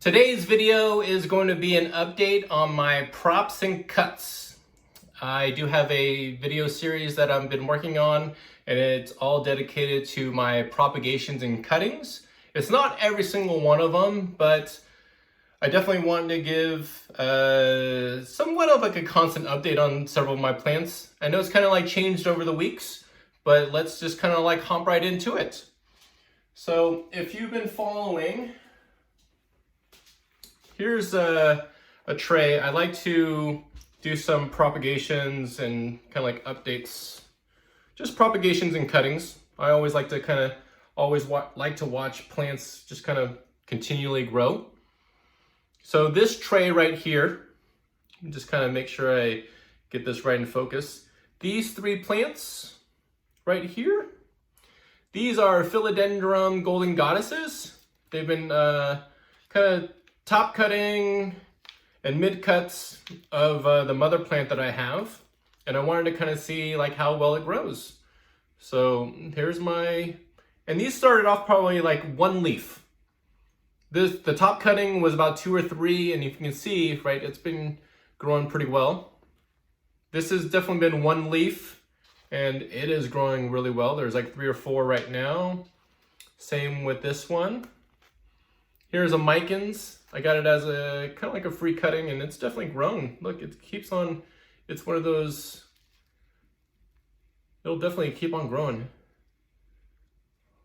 Today's video is going to be an update on my props and cuts. I do have a video series that I've been working on, and it's all dedicated to my propagations and cuttings. It's not every single one of them, but I definitely want to give somewhat of like a constant update on several of my plants. I know it's kind of like changed over the weeks, but let's just kind of like hop right into it. So if you've been following, here's a tray. I like to do some propagations and kind of like updates, just propagations and cuttings. I always like to like to watch plants just kind of continually grow. So this tray right here, just kind of make sure I get this right in focus. These three plants right here, these are Philodendron golden goddesses. They've been kind of top cutting and mid cuts of the mother plant that I have, and I wanted to kind of see like how well it grows. So here's my, and these started off probably like one leaf. The top cutting was about 2 or 3, and you can see, right, it's been growing pretty well. This has definitely been one leaf, and it is growing really well. There's like 3 or 4 right now. Same with this one. Here's a Micans. I got it as a kind of like a free cutting, and it's definitely grown. Look, it keeps on, it's one of those, it'll definitely keep on growing.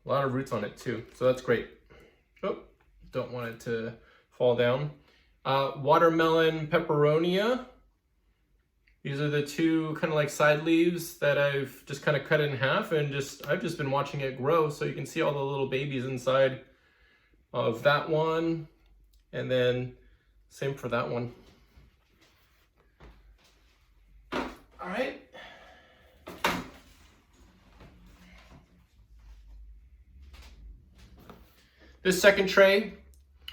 A lot of roots on it too, so that's great. Oh, don't want it to fall down. Watermelon Peperomia. These are the two kind of like side leaves that I've just kind of cut in half, and I've just been watching it grow, so you can see all the little babies inside of that one. And then same for that one. All right. This second tray,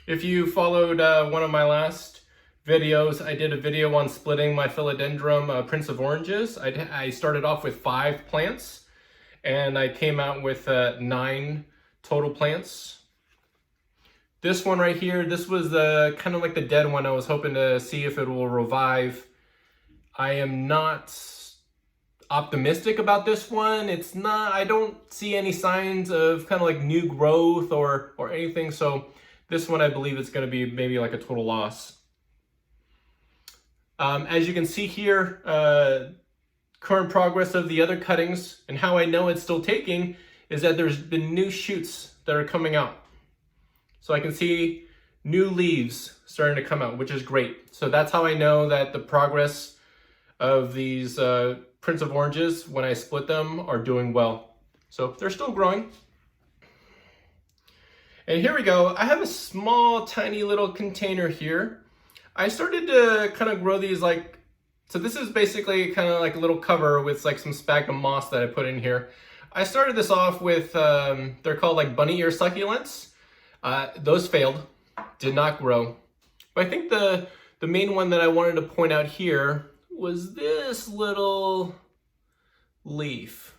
if you followed one of my last videos, I did a video on splitting my Philodendron Prince of Oranges. I started off with 5 plants, and I came out with 9 total plants. This one right here, this was kind of like the dead one. I was hoping to see if it will revive. I am not optimistic about this one. It's not, I don't see any signs of kind of like new growth or anything. So this one, I believe it's going to be maybe like a total loss. As you can see here, current progress of the other cuttings, and how I know it's still taking is that there's been new shoots that are coming out. So I can see new leaves starting to come out, which is great. So that's how I know that the progress of these Prince of Oranges, when I split them, are doing well. So they're still growing. And here we go. I have a small, tiny little container here. I started to kind of grow these like, so this is basically kind of like a little cover with like some sphagnum moss that I put in here. I started this off with, they're called like bunny ear succulents. Those failed, did not grow. But I think the main one that I wanted to point out here was this little leaf.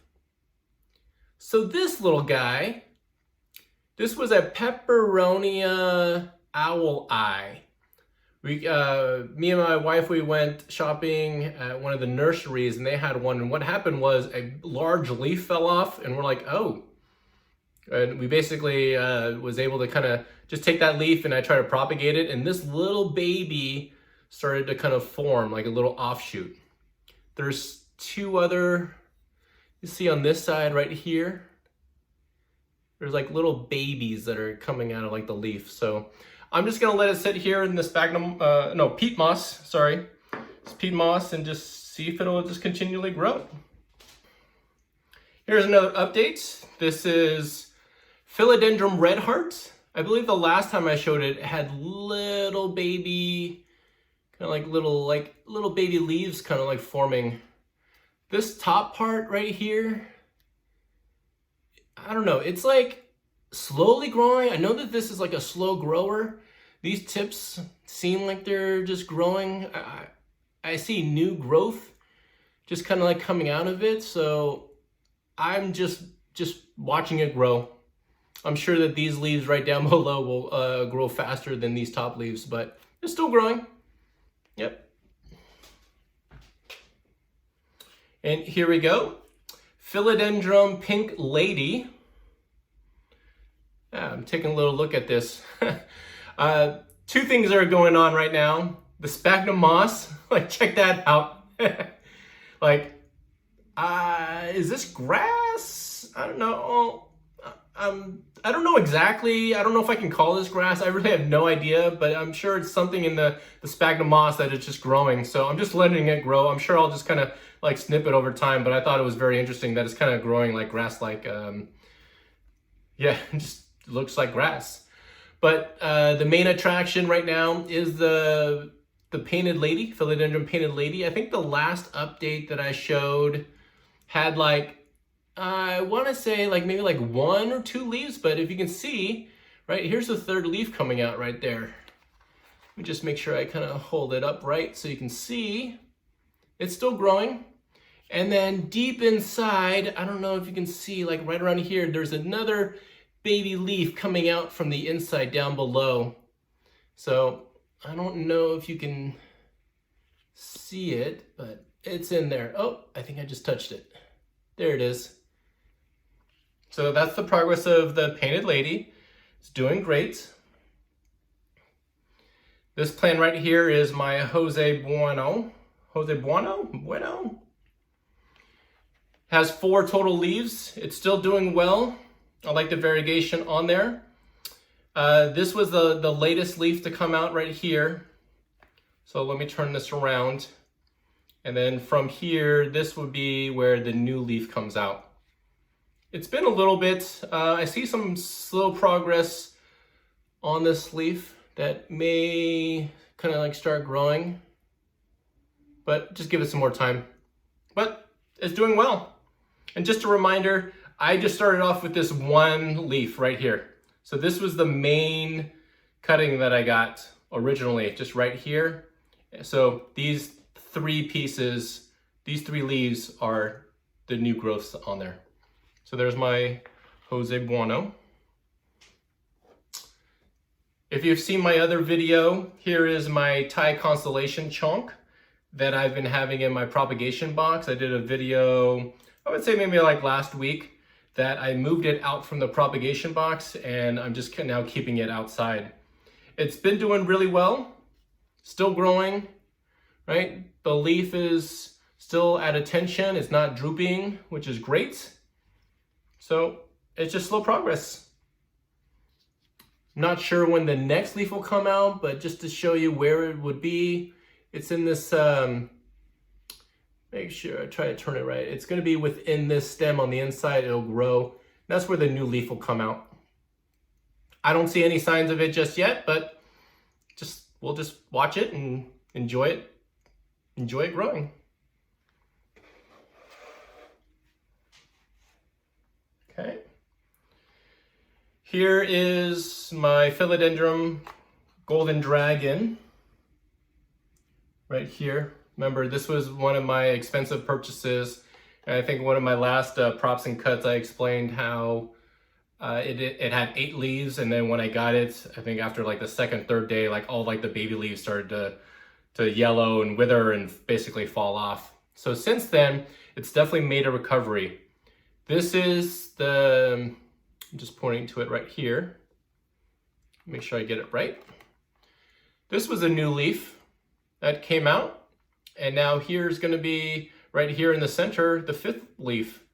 So this little guy, this was a Peperomia Owl Eye. Me and my wife, we went shopping at one of the nurseries, and they had one, and what happened was a large leaf fell off, and we're like, oh. And we basically was able to kind of just take that leaf, and I tried to propagate it, and this little baby started to kind of form like a little offshoot. There's 2 other, you see on this side right here, there's like little babies that are coming out of like the leaf. So I'm just gonna let it sit here in the peat moss, sorry. It's peat moss, and just see if it'll just continually grow. Here's another update. This is Philodendron Red Heart. I believe the last time I showed it, it had little baby, kind of like little baby leaves kind of like forming. This top part right here, I don't know, it's like slowly growing. I know that this is like a slow grower. These tips seem like they're just growing. I see new growth just kind of like coming out of it. So I'm just watching it grow. I'm sure that these leaves right down below will grow faster than these top leaves, but they're still growing. Yep. And here we go. Philodendron Pink Lady. I'm taking a little look at this. Two things are going on right now. The sphagnum moss, like check that out. Like, is this grass? I don't know. I don't know exactly. I don't know if I can call this grass. I really have no idea, but I'm sure it's something in the sphagnum moss that it's just growing. So I'm just letting it grow. I'm sure I'll just kind of like snip it over time, but I thought it was very interesting that it's kind of growing like grass, like, yeah, it just looks like grass. But the main attraction right now is the painted lady, Philodendron painted lady. I think the last update that I showed had like, I want to say like maybe like 1 or 2 leaves, but if you can see, right, here's the third leaf coming out right there. Let me just make sure I kind of hold it up right so you can see. It's still growing. And then deep inside, I don't know if you can see, like right around here, there's another baby leaf coming out from the inside down below. So I don't know if you can see it, but it's in there. Oh, I think I just touched it. There it is. So that's the progress of the painted lady. It's doing great. This plant right here is my Jose Buono. Jose Buono? Bueno? Has 4 total leaves. It's still doing well. I like the variegation on there. This was the latest leaf to come out right here. So let me turn this around. And then from here, this would be where the new leaf comes out. It's been a little bit, I see some slow progress on this leaf that may kind of like start growing, but just give it some more time. But it's doing well. And just a reminder, I just started off with this one leaf right here. So this was the main cutting that I got originally, just right here. So these 3 pieces, these 3 leaves are the new growths on there. So there's my Jose Buono. If you've seen my other video, here is my Thai Constellation chunk that I've been having in my propagation box. I did a video, I would say maybe like last week, that I moved it out from the propagation box and I'm just now keeping it outside. It's been doing really well, still growing, right? The leaf is still at attention, it's not drooping, which is great. So it's just slow progress. Not sure when the next leaf will come out, but just to show you where it would be, it's in this, make sure I try to turn it right. It's gonna be within this stem on the inside, it'll grow. That's where the new leaf will come out. I don't see any signs of it just yet, but we'll just watch it and enjoy it growing. Okay. Here is my Philodendron Golden Dragon right here. Remember, this was one of my expensive purchases. And I think one of my last props and cuts, I explained how it had 8 leaves. And then when I got it, I think after like the 2nd, 3rd day, like all like the baby leaves started to yellow and wither and basically fall off. So since then, it's definitely made a recovery. This is I'm just pointing to it right here. Make sure I get it right. This was a new leaf that came out. And now here's gonna be right here in the center, the 5th leaf.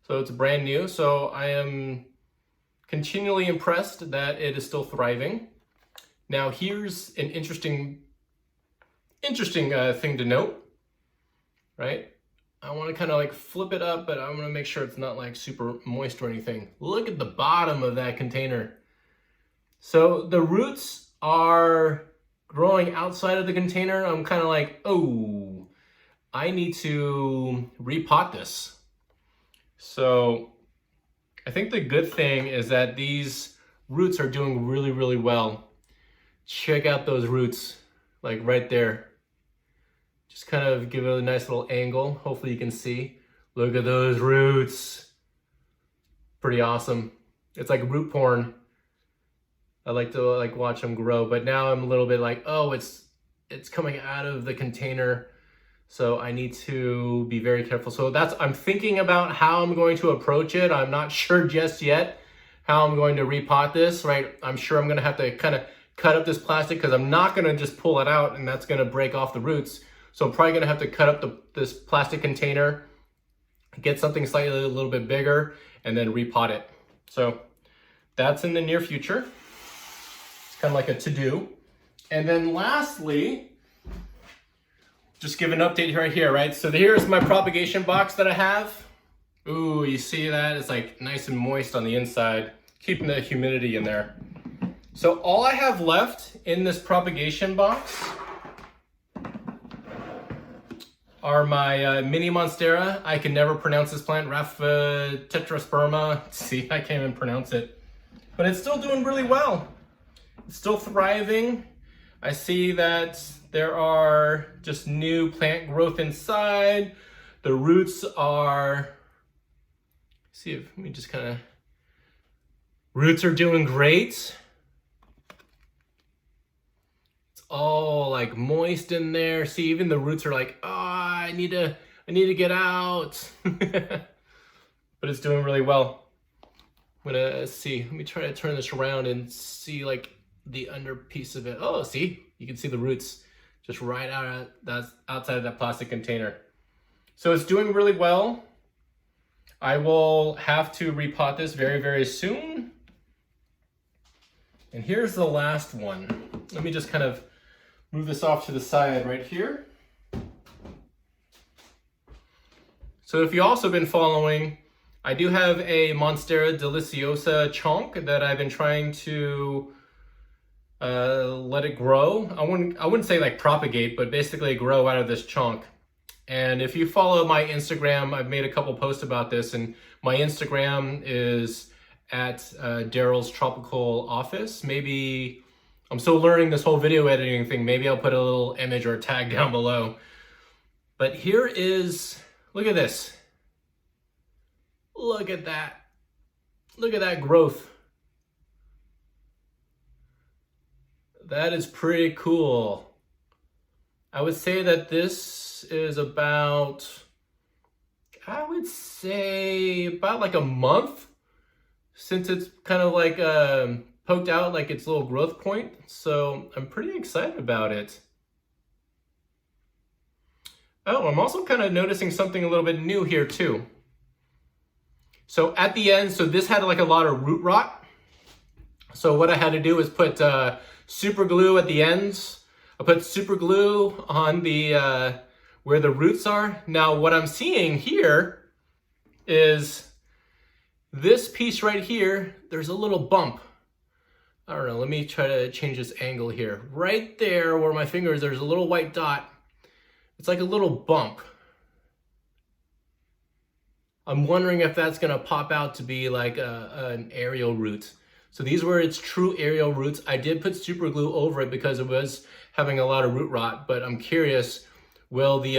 So it's brand new. So I am continually impressed that it is still thriving. Now here's an interesting thing to note, right? I want to kind of like flip it up, but I'm going to make sure it's not like super moist or anything. Look at the bottom of that container. So the roots are growing outside of the container. I'm kind of like, oh, I need to repot this. So I think the good thing is that these roots are doing really, really well. Check out those roots, like right there. Just kind of give it a nice little angle. Hopefully you can see. Look at those roots. Pretty awesome. It's like root porn. I like to like watch them grow, but now I'm a little bit like, oh, it's coming out of the container, so I need to be very careful. So I'm thinking about how I'm going to approach it. I'm not sure just yet how I'm going to repot this, right? I'm sure I'm going to have to kind of cut up this plastic because I'm not going to just pull it out and that's going to break off the roots. So I'm probably going to have to cut up this plastic container, get something slightly a little bit bigger, and then repot it. So that's in the near future. It's kind of like a to-do. And then lastly, just give an update right here, right? So here's my propagation box that I have. Ooh, you see that? It's like nice and moist on the inside, keeping the humidity in there. So all I have left in this propagation box are my Mini Monstera. I can never pronounce this plant, Tetrasperma. See, I can't even pronounce it. But it's still doing really well. It's still thriving. I see that there are just new plant growth inside. The roots are, see if, let me just kind of, roots are doing great. It's all like moist in there. See, even the roots are like, oh, I need to get out. But it's doing really well. I'm gonna see, let me try to turn this around and see like the under piece of it. Oh, see, you can see the roots just right outside of that plastic container. So it's doing really well. I will have to repot this very, very soon. And here's the last one. Let me just kind of move this off to the side right here. So if you've also been following, I do have a Monstera Deliciosa chunk that I've been trying to let it grow. I wouldn't say like propagate, but basically grow out of this chunk. And if you follow my Instagram, I've made a couple posts about this, and my Instagram is at Daryl's Tropical Office. Maybe, I'm still learning this whole video editing thing. Maybe I'll put a little image or a tag down below. But here is, look at this. Look at that. Look at that growth. That is pretty cool. I would say that this is about, I would say about like a month since it's kind of like poked out like its little growth point. So I'm pretty excited about it. Oh, I'm also kind of noticing something a little bit new here too. So at the end, so this had like a lot of root rot. So what I had to do is put super glue at the ends. I put super glue on the where the roots are. Now what I'm seeing here is this piece right here, there's a little bump. I don't know, let me try to change this angle here. Right there where my finger is, there's a little white dot. It's like a little bump. I'm wondering if that's gonna pop out to be like an aerial root. So these were its true aerial roots. I did put super glue over it because it was having a lot of root rot, but I'm curious, will the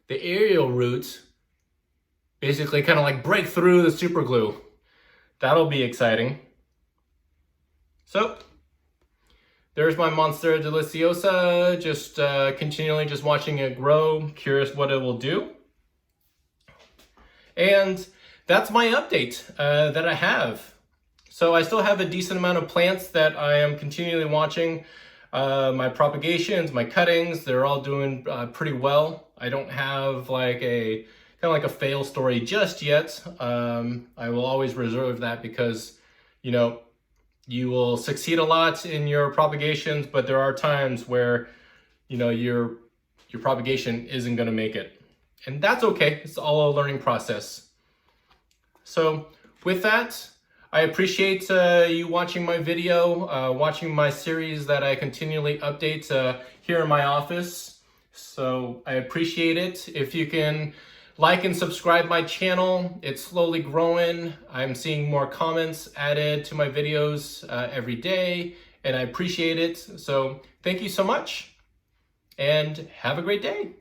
aerial roots basically kind of like break through the super glue? That'll be exciting. So there's my Monstera Deliciosa, just continually just watching it grow, curious what it will do. And that's my update that I have. So I still have a decent amount of plants that I am continually watching. My propagations, my cuttings, they're all doing pretty well. I don't have like a kind of like a fail story just yet. I will always reserve that because, you know, you will succeed a lot in your propagations, but there are times where, you know, your propagation isn't going to make it. And that's okay. It's all a learning process. So with that, I appreciate you watching my video, watching my series that I continually update here in my office. So I appreciate it. If you can like and subscribe my channel, it's slowly growing. I'm seeing more comments added to my videos every day, and I appreciate it. So thank you so much, and have a great day.